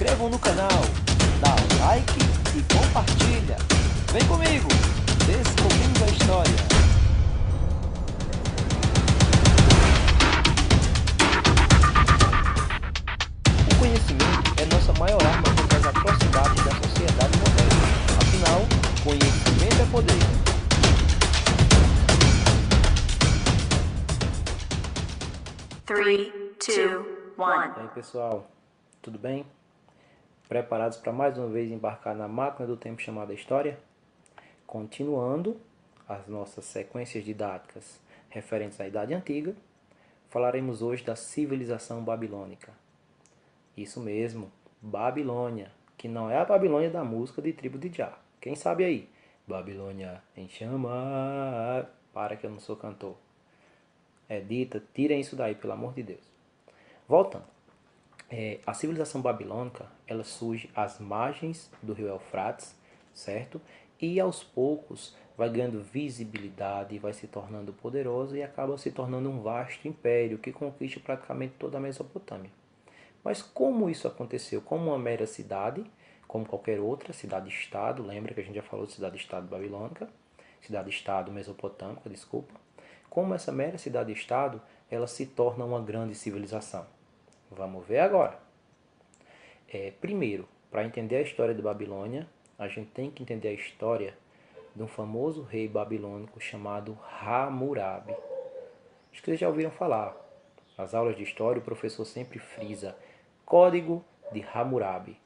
inscrevam no canal, dá like e compartilha. Vem comigo, descobrindo a história. O conhecimento é nossa maior arma contra as atrocidades da sociedade moderna. Afinal, conhecimento é poder. Three, two, one. E aí pessoal, tudo bem? Preparados para mais uma vez embarcar na máquina do tempo chamada História? Continuando as nossas sequências didáticas referentes à Idade Antiga, falaremos hoje da civilização babilônica. Isso mesmo, Babilônia, que não é a Babilônia da música de Tribo de Jah. Quem sabe aí? Babilônia em chama. Para que eu não sou cantor. É dita, tirem isso daí, pelo amor de Deus. Voltando. A civilização babilônica, ela surge às margens do rio Eufrates, certo? E aos poucos vai ganhando visibilidade, vai se tornando poderosa e acaba se tornando um vasto império que conquista praticamente toda a Mesopotâmia. Mas como isso aconteceu? Como uma mera cidade, como qualquer outra cidade-estado, lembra que a gente já falou de cidade-estado babilônica, cidade-estado mesopotâmica, desculpa. Como essa mera cidade-estado, ela se torna uma grande civilização. Vamos ver agora. Primeiro, para entender a história de Babilônia, a gente tem que entender a história de um famoso rei babilônico chamado Hammurabi. Acho que vocês já ouviram falar. Nas aulas de história, o professor sempre frisa Código de Hammurabi.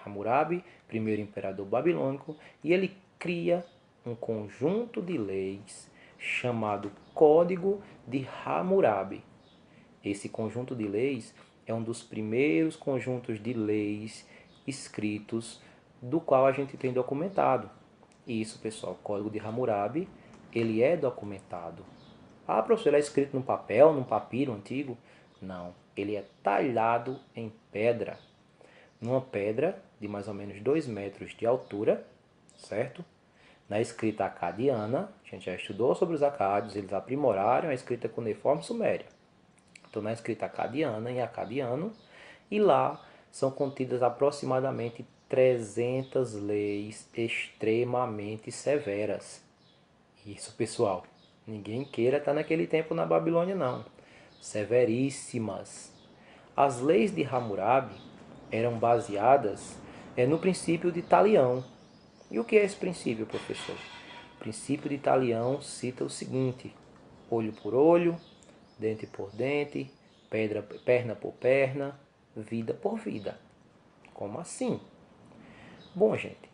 Hammurabi, primeiro imperador babilônico, e ele cria um conjunto de leis chamado Código de Hammurabi. Esse conjunto de leis é um dos primeiros conjuntos de leis escritos do qual a gente tem documentado. E isso, pessoal, o Código de Hammurabi, ele é documentado. Ah, professor, ele é escrito num papel, num papiro antigo? Não, ele é talhado em pedra. Numa pedra de mais ou menos 2 metros de altura, certo? Na escrita acadiana, a gente já estudou sobre os acádios, eles aprimoraram a escrita cuneiforme suméria. Então, na escrita acadiana, em acadiano, e lá são contidas aproximadamente 300 leis extremamente severas. Isso, pessoal, ninguém queira estar naquele tempo na Babilônia, não. Severíssimas. As leis de Hammurabi eram baseadas no princípio de Talião. E o que é esse princípio, professor? O princípio de Talião cita o seguinte: olho por olho, dente por dente, perna por perna, vida por vida. Como assim? Bom, gente,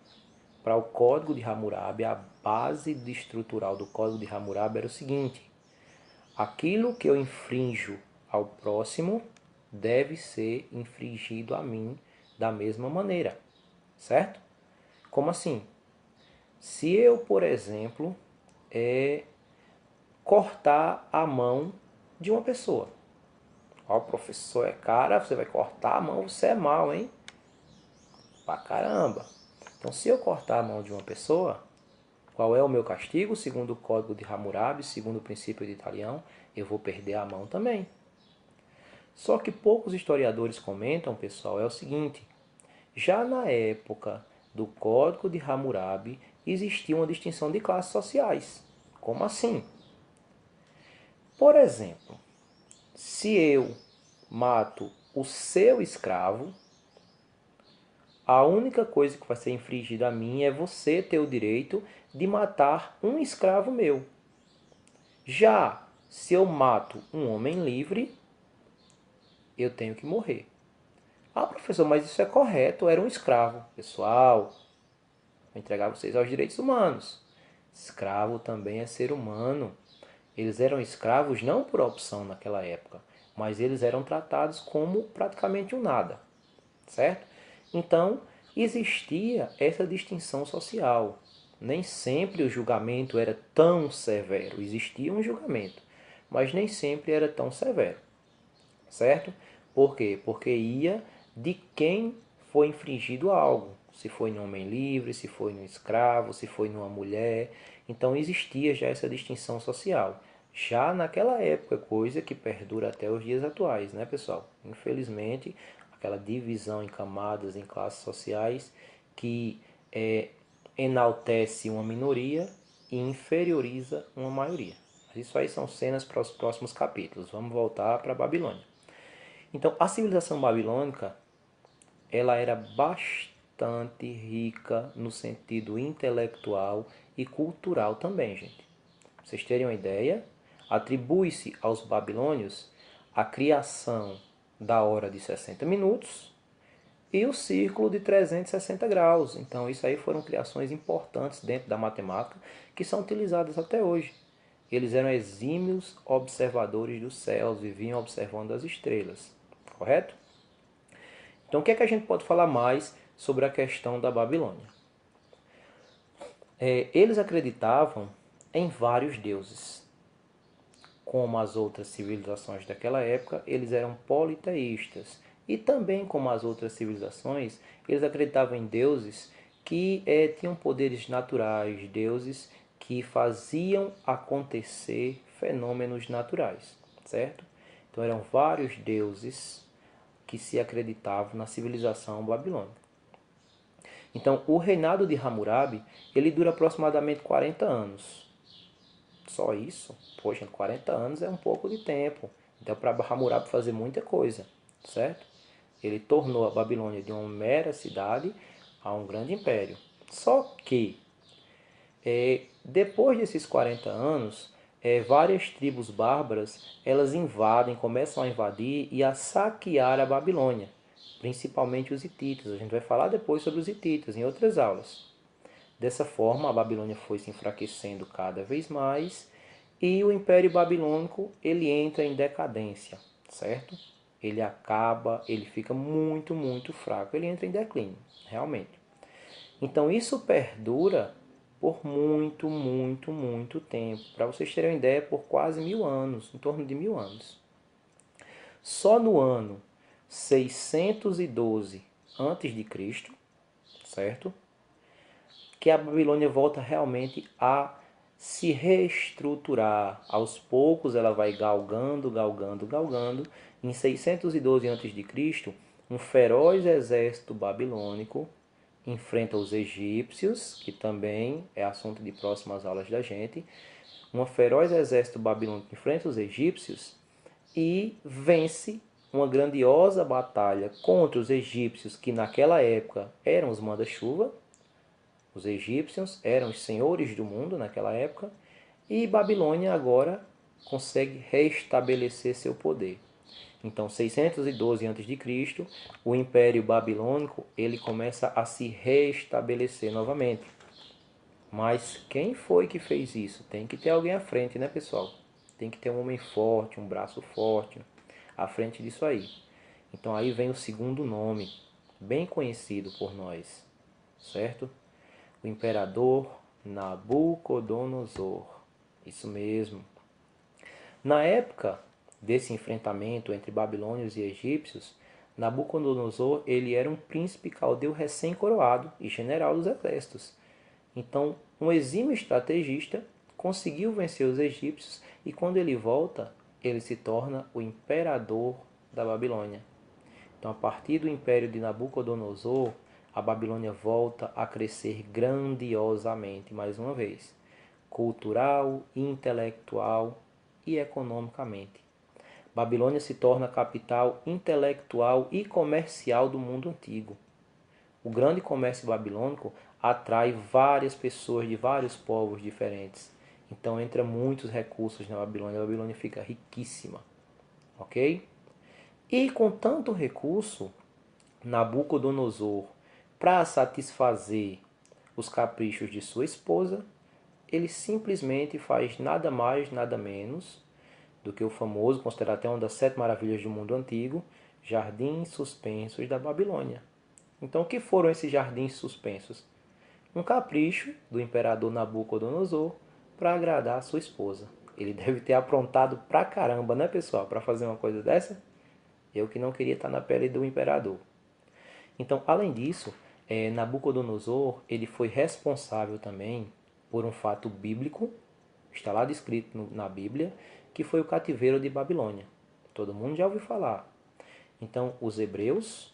para o Código de Hammurabi, a base estrutural do Código de Hammurabi era o seguinte: aquilo que eu infrinjo ao próximo deve ser infringido a mim da mesma maneira, certo? Como assim? Se eu, por exemplo, cortar a mão de uma pessoa. Ó, o professor é cara, você vai cortar a mão, você é mal, hein? Pra caramba. Então, se eu cortar a mão de uma pessoa, qual é o meu castigo? Segundo o Código de Hammurabi, segundo o princípio de Talião, eu vou perder a mão também. Só que poucos historiadores comentam, pessoal, é o seguinte: já na época do Código de Hammurabi existia uma distinção de classes sociais. Como assim? Por exemplo, se eu mato o seu escravo, a única coisa que vai ser infringida a mim é você ter o direito de matar um escravo meu. Já se eu mato um homem livre, eu tenho que morrer. Ah, professor, mas isso é correto, eu era um escravo. Pessoal, vou entregar vocês aos direitos humanos. Escravo também é ser humano. Eles eram escravos não por opção naquela época, mas eles eram tratados como praticamente um nada, certo? Então, existia essa distinção social. Nem sempre o julgamento era tão severo. Existia um julgamento, mas nem sempre era tão severo, certo? Por quê? Porque ia de quem foi infringido algo. Se foi num homem livre, se foi num escravo, se foi numa mulher. Então existia já essa distinção social. Já naquela época, coisa que perdura até os dias atuais, né, pessoal? Infelizmente, aquela divisão em camadas, em classes sociais, que enaltece uma minoria e inferioriza uma maioria. Isso aí são cenas para os próximos capítulos. Vamos voltar para a Babilônia. Então, a civilização babilônica, ela era bastante rica no sentido intelectual e cultural também, gente. Pra vocês terem uma ideia, atribui-se aos babilônios a criação da hora de 60 minutos e o círculo de 360 graus. Então, isso aí foram criações importantes dentro da matemática que são utilizadas até hoje. Eles eram exímios observadores dos céus, viviam observando as estrelas, correto? Então, o que é que a gente pode falar mais sobre a questão da Babilônia? Eles acreditavam em vários deuses. Como as outras civilizações daquela época, eles eram politeístas. E também, como as outras civilizações, eles acreditavam em deuses que tinham poderes naturais, deuses que faziam acontecer fenômenos naturais, certo? Então eram vários deuses que se acreditavam na civilização babilônica. Então o reinado de Hammurabi, ele dura aproximadamente 40 anos. Só isso? Poxa, 40 anos é um pouco de tempo. Então para Hammurabi fazer muita coisa, certo? Ele tornou a Babilônia de uma mera cidade a um grande império. Só que depois desses 40 anos, várias tribos bárbaras elas invadem, começam a invadir e a saquear a Babilônia, principalmente os hititas. A gente vai falar depois sobre os hititas em outras aulas. Dessa forma, a Babilônia foi se enfraquecendo cada vez mais e o Império Babilônico ele entra em decadência, certo? Ele acaba, ele fica muito, muito fraco, ele entra em declínio, realmente. Então isso perdura por muito, muito, muito tempo. Para vocês terem uma ideia, por quase 1000 anos, em torno de 1000 anos. Só no ano 612 a.C., certo? Que a Babilônia volta realmente a se reestruturar. Aos poucos ela vai galgando, galgando, galgando. Em 612 a.C., um feroz exército babilônico enfrenta os egípcios, que também é assunto de próximas aulas da gente. Um feroz exército babilônico enfrenta os egípcios e vence uma grandiosa batalha contra os egípcios, que naquela época eram os manda-chuva. Os egípcios eram os senhores do mundo naquela época, e Babilônia agora consegue restabelecer seu poder. Então, 612 a.C., o Império Babilônico ele começa a se restabelecer novamente. Mas quem foi que fez isso? Tem que ter alguém à frente, né, pessoal? Tem que ter um homem forte, um braço forte à frente disso aí. Então aí vem o segundo nome, bem conhecido por nós, certo? O imperador Nabucodonosor. Isso mesmo. Na época desse enfrentamento entre babilônios e egípcios, Nabucodonosor ele era um príncipe caldeu recém-coroado e general dos exércitos. Então, um exímio estrategista conseguiu vencer os egípcios e quando ele volta, ele se torna o imperador da Babilônia. Então, a partir do império de Nabucodonosor, a Babilônia volta a crescer grandiosamente mais uma vez, cultural, intelectual e economicamente. Babilônia se torna a capital intelectual e comercial do mundo antigo. O grande comércio babilônico atrai várias pessoas de vários povos diferentes. Então entra muitos recursos na Babilônia. A Babilônia fica riquíssima. Ok? E com tanto recurso, Nabucodonosor, para satisfazer os caprichos de sua esposa, ele simplesmente faz nada mais, nada menos do que o famoso, considerado até uma das 7 maravilhas do mundo antigo, Jardins Suspensos da Babilônia. Então, o que foram esses jardins suspensos? Um capricho do imperador Nabucodonosor para agradar a sua esposa. Ele deve ter aprontado pra caramba, né, pessoal, para fazer uma coisa dessa? Eu que não queria estar na pele do imperador. Então, além disso, Nabucodonosor ele foi responsável também por um fato bíblico, está lá descrito na Bíblia, que foi o cativeiro de Babilônia. Todo mundo já ouviu falar. Então, os hebreus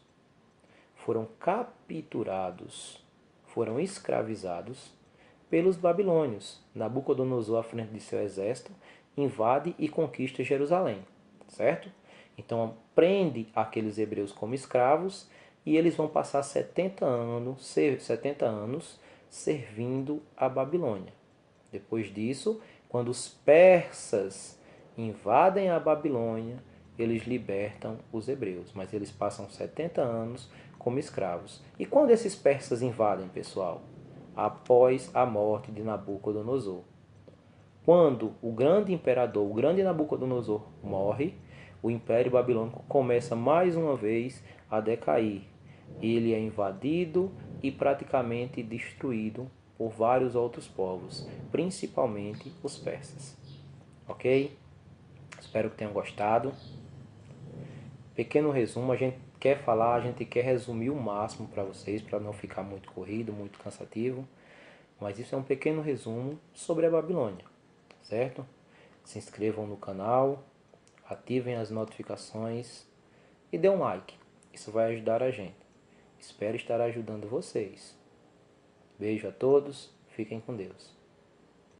foram capturados, foram escravizados pelos babilônios. Nabucodonosor, à frente de seu exército, invade e conquista Jerusalém, certo? Então prende aqueles hebreus como escravos e eles vão passar 70 anos servindo a Babilônia. Depois disso, quando os persas invadem a Babilônia, eles libertam os hebreus, mas eles passam 70 anos como escravos. E quando esses persas invadem, pessoal? Após a morte de Nabucodonosor. Quando o grande imperador, o grande Nabucodonosor, morre, o Império Babilônico começa mais uma vez a decair. Ele é invadido e praticamente destruído por vários outros povos, principalmente os persas. Ok? Espero que tenham gostado. Pequeno resumo, a gente quer resumir o máximo para vocês, para não ficar muito corrido, muito cansativo. Mas isso é um pequeno resumo sobre a Babilônia, certo? Se inscrevam no canal, ativem as notificações e dê um like. Isso vai ajudar a gente. Espero estar ajudando vocês. Beijo a todos, fiquem com Deus.